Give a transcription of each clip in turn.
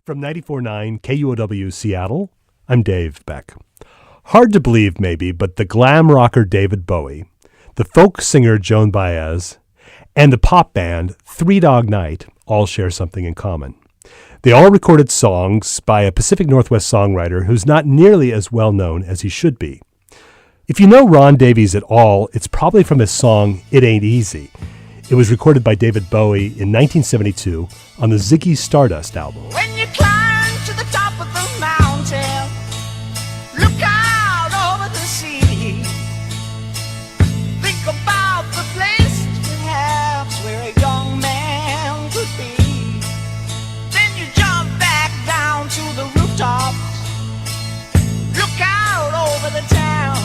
From 94.9 KUOW Seattle, I'm Dave Beck. Hard to believe maybe, but the glam rocker David Bowie, the folk singer Joan Baez, and the pop band Three Dog Night all share something in common. They all recorded songs by a Pacific Northwest songwriter who's not nearly as well known as he should be. If you know Ron Davies at all, it's probably from his song It Ain't Easy. It was recorded by David Bowie in 1972 on the Ziggy Stardust album. When you climb to the top of the mountain, look out over the sea. Think about the place perhaps where a young man could be. Then you jump back down to the rooftop. Look out over the town.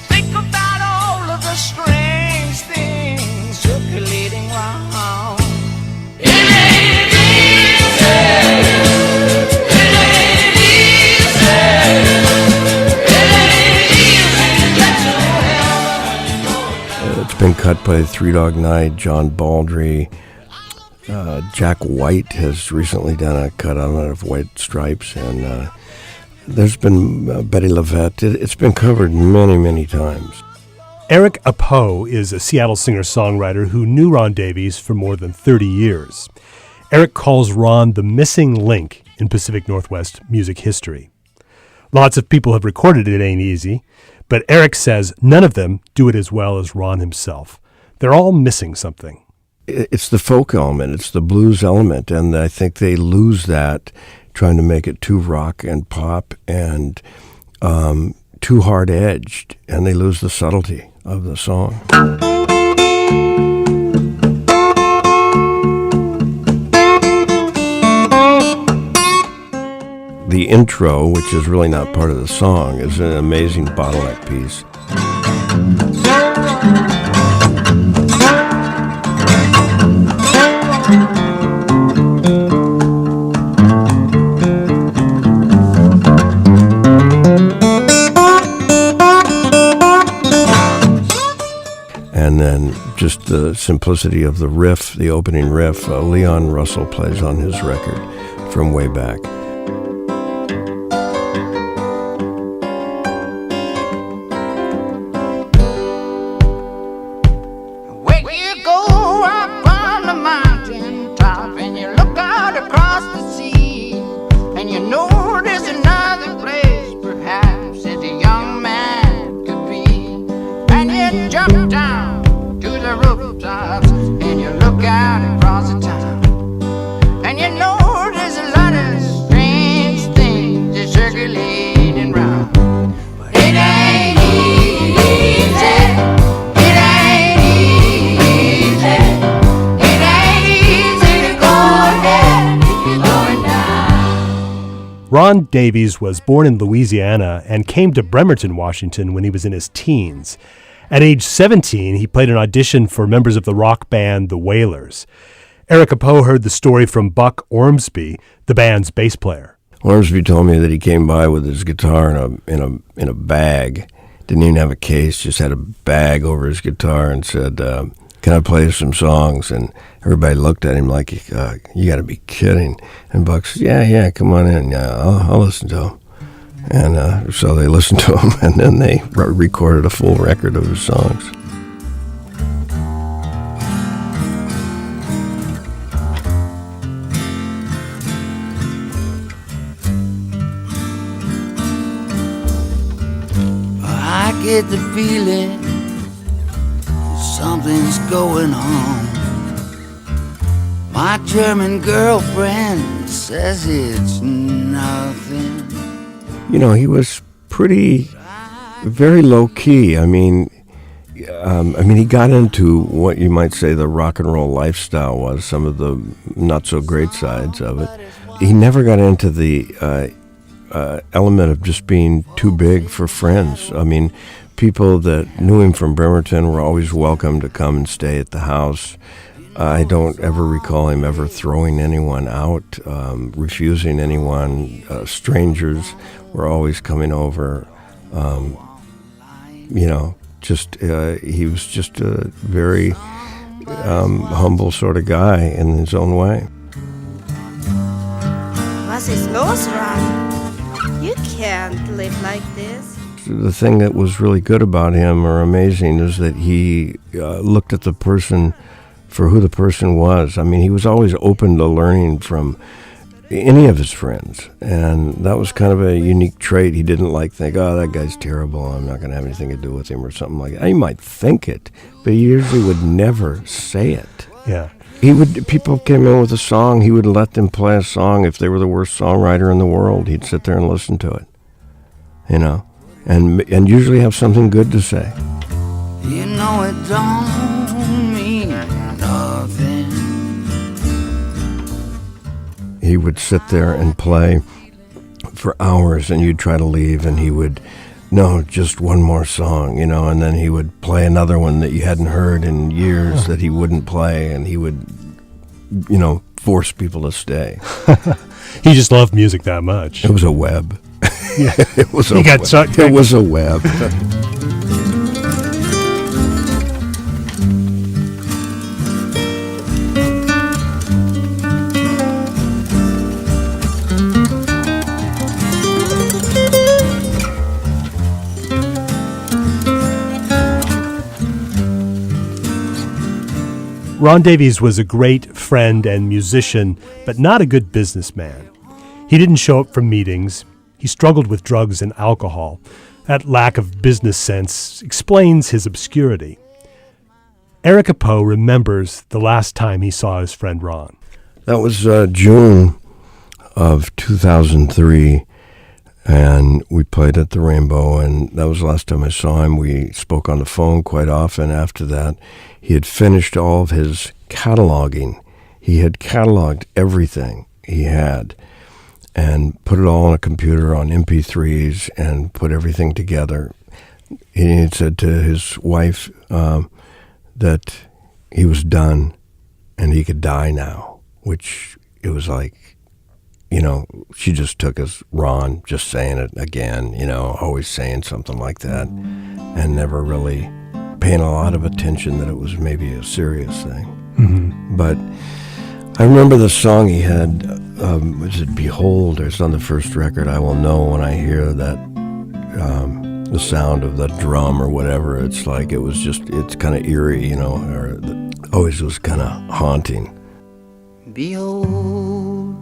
Think about all of the strange things circulating round. It ain't easy. It ain't easy. It ain't easy to get to heaven. It's been cut by Three Dog Night, John Baldry. Jack White has recently done a cut on it of White Stripes, and there's been Betty LaVette. It's been covered many, many times. Eric Apoe is a Seattle singer-songwriter who knew Ron Davies for more than 30 years. Eric calls Ron the missing link in Pacific Northwest music history. Lots of people have recorded It Ain't Easy, but Eric says none of them do it as well as Ron himself. They're all missing something. It's the folk element, it's the blues element, and I think they lose that trying to make it too rock and pop and too hard-edged, and they lose the subtlety of the song. The intro, which is really not part of the song, is an amazing bottleneck piece. And then just the simplicity of the riff, the opening riff, Leon Russell plays on his record from way back. When you go up on the mountain top and you look out across the sea, and you know there's another place perhaps that a young man could be, and you jump down to the rooftops and you look out across the town, and you know there's a lot of strange things that circulating round. But it ain't easy. It ain't easy. It ain't easy to go ahead if you're going down. Ron Davies was born in Louisiana and came to Bremerton, Washington when he was in his teens. At age 17, he played an audition for members of the rock band The Wailers. Eric Apoe heard the story from Buck Ormsby, the band's bass player. Ormsby told me that he came by with his guitar in a bag. Didn't even have a case, just had a bag over his guitar and said, "Can I play some songs?" And everybody looked at him like, "You got to be kidding!" And Buck said, "Yeah, come on in. I'll listen to him." And so they listened to him, and then they recorded a full record of his songs. I get the feeling something's going on. My German girlfriend says it's nothing. You know, he was very low key. I mean, he got into what you might say the rock and roll lifestyle was, some of the not so great sides of it. He never got into the element of just being too big for friends. I mean, people that knew him from Bremerton were always welcome to come and stay at the house. I don't ever recall him ever throwing anyone out, refusing anyone. Strangers were always coming over. He was just a very humble sort of guy in his own way. Was ist los, Ron? You can't live like this. The thing that was really good about him, or amazing, is that he looked at the person for who the person was. I mean, he was always open to learning from any of his friends, and that was kind of a unique trait. He didn't think, oh, that guy's terrible, I'm not going to have anything to do with him, or something like that. He might think it, but he usually would never say it. Yeah. People came in with a song, he would let them play a song. If they were the worst songwriter in the world, he'd sit there and listen to it, and usually have something good to say. You know it don't mean nothing. He would sit there and play for hours, and you'd try to leave, and he would, no, just one more song, and then he would play another one that you hadn't heard in years that he wouldn't play, and he would, force people to stay. He just loved music that much. It was a web. Yeah. It was He a got web. sucked It in. was a web. Ron Davies was a great friend and musician, but not a good businessman. He didn't show up for meetings. He struggled with drugs and alcohol. That lack of business sense explains his obscurity. Eric Apoe remembers the last time he saw his friend Ron. That was June of 2003, and we played at the Rainbow, and that was the last time I saw him. We spoke on the phone quite often after that. He had finished all of his cataloging. He had cataloged everything he had and put it all on a computer on MP3s and put everything together. He had said to his wife that he was done and he could die now, which it was like, she just took as Ron just saying it again, always saying something like that and never really paying a lot of attention that it was maybe a serious thing. Mm-hmm. But I remember the song he had, was it Behold, or it's on the first record, I Will Know When I Hear That, the sound of the drum or whatever. It's like, it's kind of eerie, or always was kind of haunting. Behold,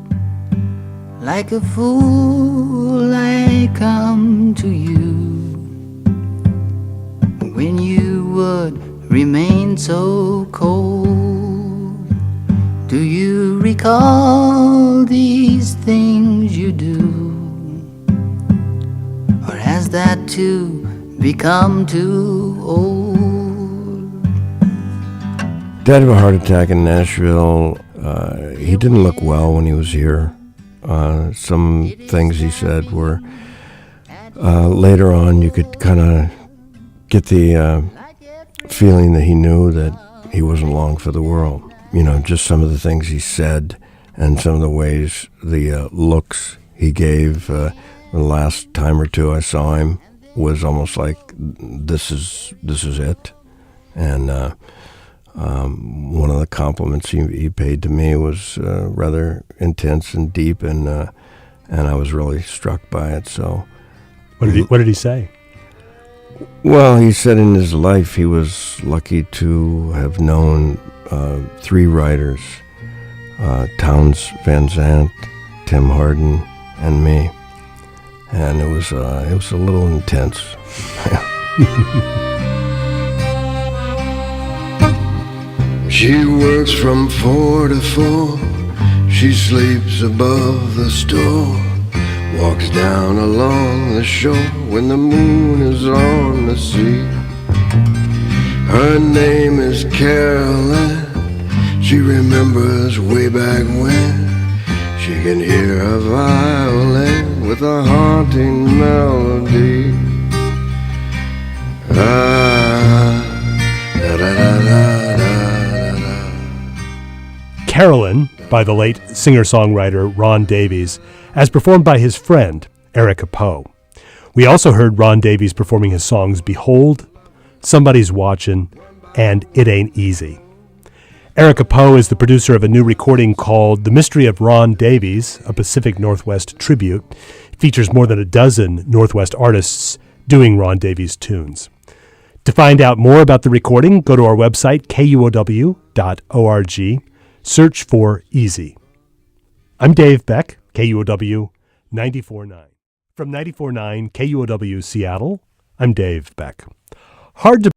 like a fool I come to you, when you would remain so cold. Do you recall these things you do? Or has that too become too old? Died of a heart attack in Nashville. He didn't look well when he was here. Some things he said were, later on you could kind of get the feeling that he knew that he wasn't long for the world. Just some of the things he said and some of the ways, the looks he gave. The last time or two I saw him was almost like, this is it. And one of the compliments he paid to me was rather intense and deep, and I was really struck by it. So, What did he say? well, he said in his life he was lucky to have known 3 writers, Townes Van Zandt, Tim Hardin, and me, and it was a little intense. She works from 4 to 4. She sleeps above the store. Walks down along the shore when the moon is on the sea. Her name is Carolyn. She remembers way back when. She can hear a violin with a haunting melody. Carolyn, by the late singer-songwriter Ron Davies, as performed by his friend Eric Apoe. We also heard Ron Davies performing his songs Behold, Somebody's Watchin', and It Ain't Easy. Eric Apoe is the producer of a new recording called The Mystery of Ron Davies, a Pacific Northwest tribute. It features more than a dozen Northwest artists doing Ron Davies tunes. To find out more about the recording, go to our website, KUOW.org. Search for Easy. I'm Dave Beck, KUOW 94.9. From 94.9 KUOW Seattle, I'm Dave Beck. Hard to